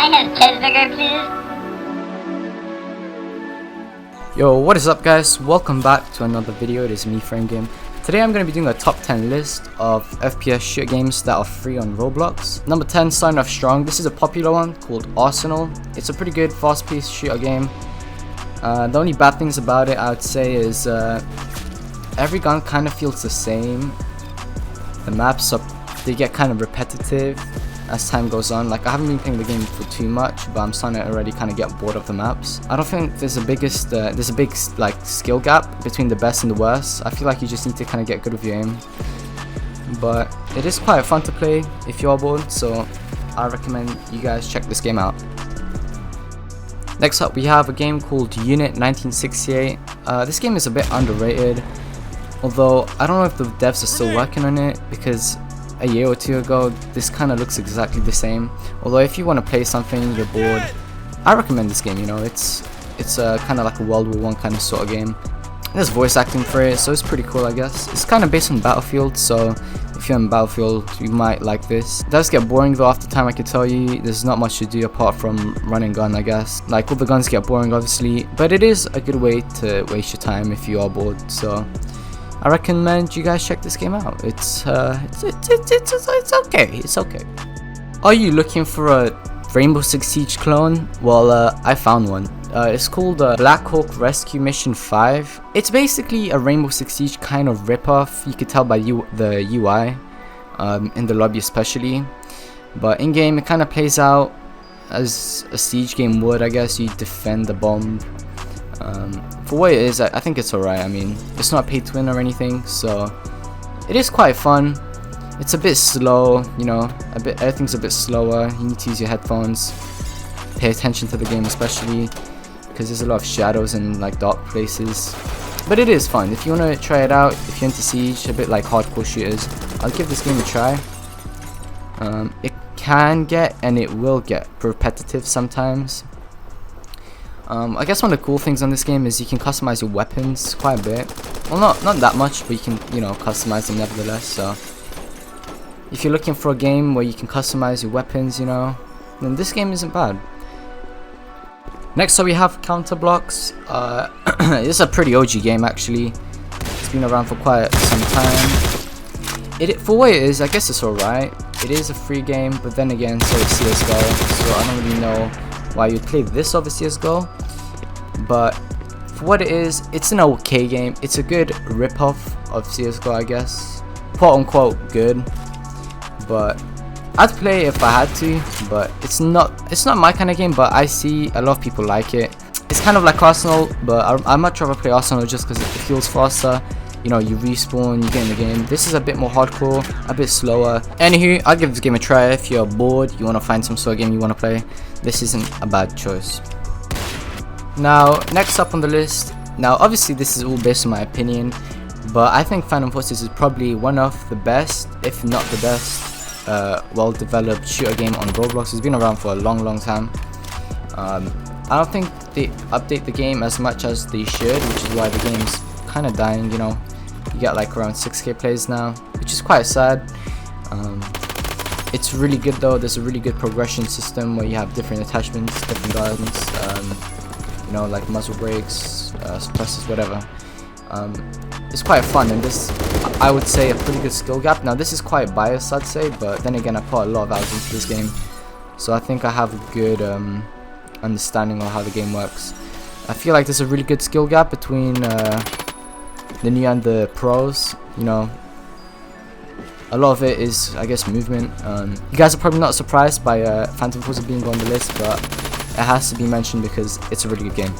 I have cheeseburger, please? Yo, what is up guys? Welcome back to another video. It is me, Frame Game. Today I'm going to be doing a top 10 list of FPS shooter games that are free on Roblox. Number 10, starting off strong. This is a popular one called Arsenal. It's a pretty good fast-paced shooter game. The only bad things about it I would say is every gun kind of feels the same. The maps they get kind of repetitive as time goes on. Like, I haven't been playing the game for too much, but I'm starting to already kind of get bored of the maps. I don't think there's a big like skill gap between the best and the worst. I feel like you just need to kind of get good with your aim, but it is quite fun to play if you are bored, so I recommend you guys check this game out. Next up we have a game called Unit 1968. This game is a bit underrated, although I don't know if the devs are still working on it, because a year or two ago this kind of looks exactly the same. Although if you want to play something, you're bored, I recommend this game. You know, it's kind of like a World War I kind of sort of game. There's voice acting for it, so it's pretty cool, I guess. It's kind of based on Battlefield, so if you're in Battlefield you might like this. It does get boring though after time, I can tell you. There's not much to do apart from run and gun, I guess. Like, all the guns get boring obviously, but it is a good way to waste your time if you are bored, so I recommend you guys check this game out. It's okay. It's okay. Are you looking for a Rainbow Six Siege clone? Well, I found one. It's called Blackhawk Rescue Mission 5. It's basically a Rainbow Six Siege kind of ripoff. You could tell by the UI, in the lobby especially. But in game, it kind of plays out as a siege game would, I guess. You defend the bomb. For what it is, I think it's alright. I mean, it's not pay to win or anything, so it is quite fun. It's a bit slow, you know, everything's a bit slower. You need to use your headphones, pay attention to the game especially, because there's a lot of shadows and like dark places. But it is fun. If you want to try it out, if you're into Siege, a bit like hardcore shooters, I'll give this game a try. It can get, and it will get, repetitive sometimes. I guess one of the cool things on this game is you can customize your weapons quite a bit. Well, not that much, but you can, you know, customize them nevertheless. So if you're looking for a game where you can customize your weapons, you know, then this game isn't bad. Next up we have Counter-Blox. It's a pretty OG game actually. It's been around for quite some time. For what it is, I guess it's alright. It is a free game, but then again, so is CSGO. So I don't really know why you'd play this over CSGO, but for what it is, it's an okay game. It's a good rip-off of CSGO, I guess, quote unquote good, but I'd play if I had to. But it's not my kind of game, but I see a lot of people like it. It's kind of like Arsenal, but I'd much rather play Arsenal just because it feels faster. You know, you respawn, you get in the game. This is a bit more hardcore, a bit slower. Anywho, I'll give this game a try. If you're bored, you want to find some sort of game you want to play, this isn't a bad choice. Now, next up on the list. Now, obviously this is all based on my opinion, but I think Phantom Forces is probably one of the best, if not the best, well-developed shooter game on Roblox. It's been around for a long time. I don't think they update the game as much as they should, which is why the game's kind of dying, you know. You get like around 6k plays now, which is quite sad. It's really good though. There's a really good progression system where you have different attachments, different guns, you know, like muzzle brakes, suppressors, whatever. It's quite fun, and this, I would say, a pretty good skill gap. Now this is quite biased, I'd say, but then again, I put a lot of hours into this game, so I think I have a good understanding of how the game works. I feel like there's a really good skill gap between the new and the pros. You know, a lot of it is, I guess, movement. You guys are probably not surprised by Phantom Forces being on the list, but it has to be mentioned because it's a really good game.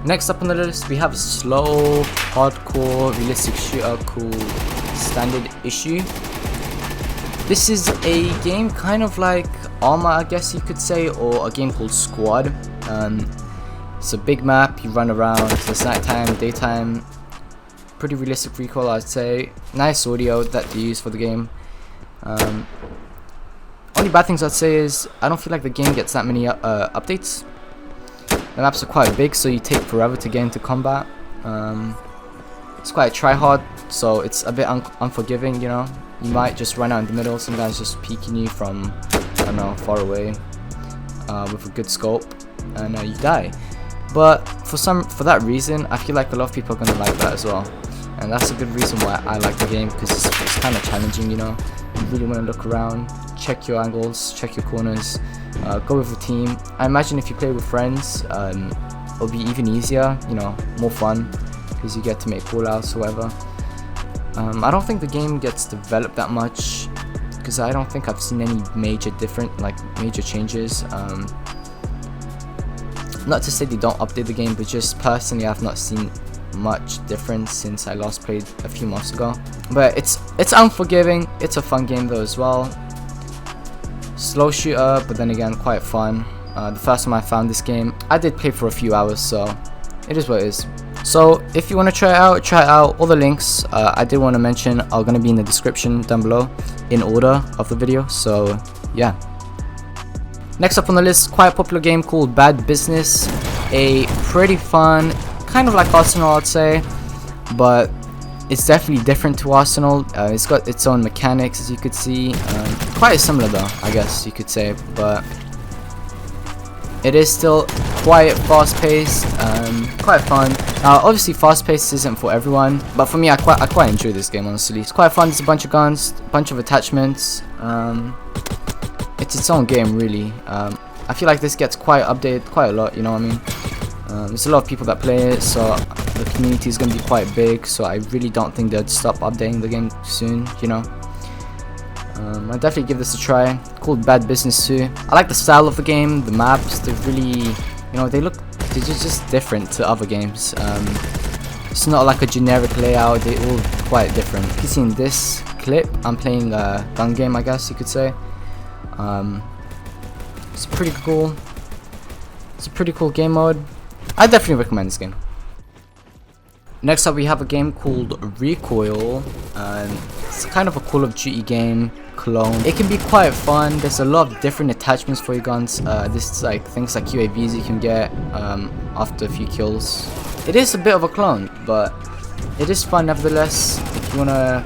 Next up on the list we have a slow, hardcore, realistic shooter called Standard Issue. This is a game kind of like Arma, I guess you could say, or a game called Squad. It's a big map, you run around, it's nighttime, daytime, pretty realistic recoil, I'd say. Nice audio that they use for the game. Only bad things I'd say is I don't feel like the game gets that many updates. The maps are quite big, so you take forever to get into combat. It's quite a try-hard, so it's a bit unforgiving, you know. You might just run out in the middle, some guys just peeking you from I don't know, far away with a good scope, and you die. But for that reason, I feel like a lot of people are gonna like that as well, and that's a good reason why I like the game, because it's kind of challenging. You know, you really want to look around, check your angles, check your corners, go with a team. I imagine if you play with friends, it'll be even easier. You know, more fun because you get to make call outs or whatever. I don't think the game gets developed that much, because I don't think I've seen any major changes. Not to say they don't update the game, but just personally I've not seen much difference since I last played a few months ago. But it's unforgiving. It's a fun game though as well. Slow shooter, but then again quite fun. The first time I found this game, I did play for a few hours, so it is what it is. So if you want to try it out. All the links I did want to mention are going to be in the description down below in order of the video, so yeah. Next up on the list, quite a popular game called Bad Business. A pretty fun, kind of like Arsenal I'd say, but it's definitely different to Arsenal. It's got its own mechanics, as you could see. Quite similar though, I guess you could say, but it is still quite fast-paced, quite fun. Obviously fast-paced isn't for everyone, but for me I quite enjoy this game, honestly. It's quite fun. There's a bunch of guns, a bunch of attachments. It's its own game really. I feel like this gets quite updated quite a lot, you know what I mean? There's a lot of people that play it, so the community is going to be quite big, so I really don't think they'd stop updating the game soon, you know? I'd definitely give this a try. Called Bad Business 2. I like the style of the game, the maps, they're really, you know, they're just different to other games. It's not like a generic layout, they're all quite different. You can see in this clip, I'm playing a gun game, I guess you could say. It's pretty cool. It's a pretty cool game mode. I definitely recommend this game. Next up we have a game called Recoil. It's kind of a Call of Duty game clone. It can be quite fun. There's a lot of different attachments for your guns. This is like things like UAVs you can get after a few kills. It is a bit of a clone, but it is fun nevertheless. If you wanna,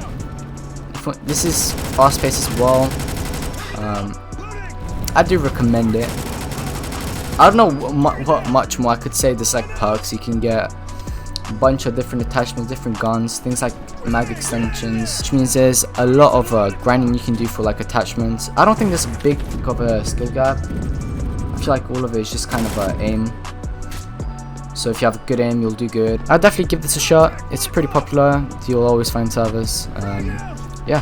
this is fast paced as well. I do recommend it. I don't know what much more I could say. There's like perks you can get, a bunch of different attachments, different guns, things like mag extensions, which means there's a lot of grinding you can do for like attachments. I don't think there's a big of a skill gap. I feel like all of it is just kind of aim. So if you have a good aim, you'll do good. I'd definitely give this a shot. It's pretty popular. You'll always find servers. Yeah.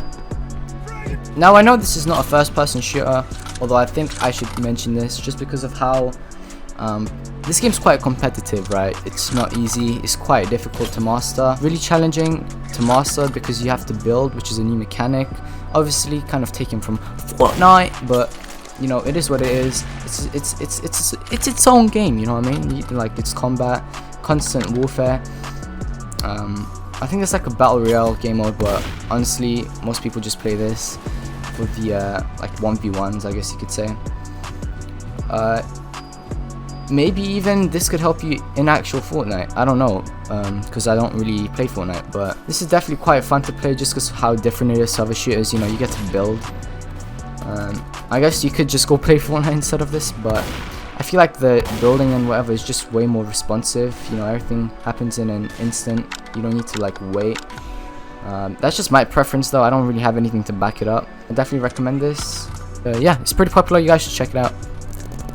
Now I know this is not a first-person shooter, although I think I should mention this just because of how this game's quite competitive, right? It's not easy, it's quite difficult to master, really challenging to master because you have to build, which is a new mechanic, obviously kind of taken from Fortnite, but you know, it is what it is. It's its own game, you know what I mean? Like, it's combat, constant warfare. I think it's like a battle royale game mode, but honestly most people just play this for the like 1v1s, I guess you could say. Maybe even this could help you in actual Fortnite. I don't know, because I don't really play Fortnite, but this is definitely quite fun to play just because how different it is to other shooters. You know, you get to build. I guess you could just go play Fortnite instead of this, but I feel like the building and whatever is just way more responsive. You know, everything happens in an instant. You don't need to like wait. That's just my preference though. I don't really have anything to back it up. I definitely recommend this. Yeah, it's pretty popular. You guys should check it out.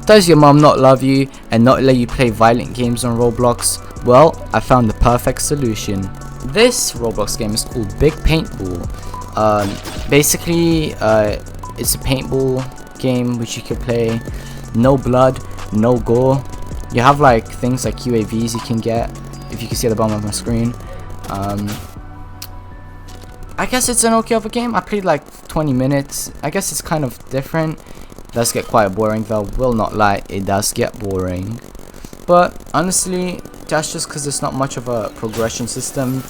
Does your mom not love you and not let you play violent games on Roblox? Well, I found the perfect solution. This Roblox game is called Big Paintball. Basically, it's a paintball game which you can play. No blood, no gore. You have like things like UAVs you can get, if you can see at the bottom of my screen. I guess it's an okay of a game. I played like 20 minutes. I guess it's kind of different. It does get quite boring though, will not lie, it does get boring. But honestly, that's just because there's not much of a progression system.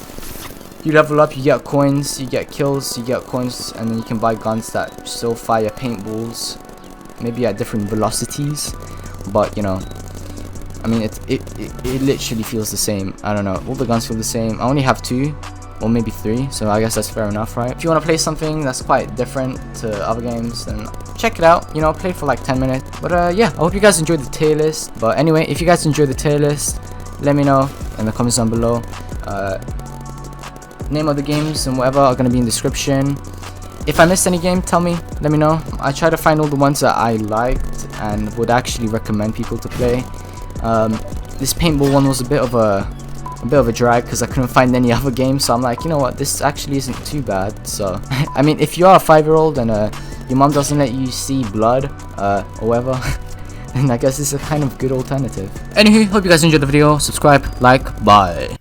You level up, you get coins, you get kills, you get coins, and then you can buy guns that still fire paintballs, maybe at different velocities. But you know, I mean, it literally feels the same. I don't know, all the guns feel the same. I only have 2, or maybe 3, so I guess that's fair enough, right? If you want to play something that's quite different to other games, then check it out, you know, play for like 10 minutes. But yeah, I hope you guys enjoyed the tier list. But anyway, if you guys enjoyed the tier list, let me know in the comments down below. Name of the games and whatever are going to be in the description. If I missed any game, tell me, let me know. I try to find all the ones that I liked and would actually recommend people to play. This paintball one was a bit of a drag because I couldn't find any other games, so I'm like, you know what, this actually isn't too bad. So I mean, if you are a 5-year-old and your mom doesn't let you see blood or whatever, then I guess this is a kind of good alternative. Anywho, hope you guys enjoyed the video. Subscribe, like, bye.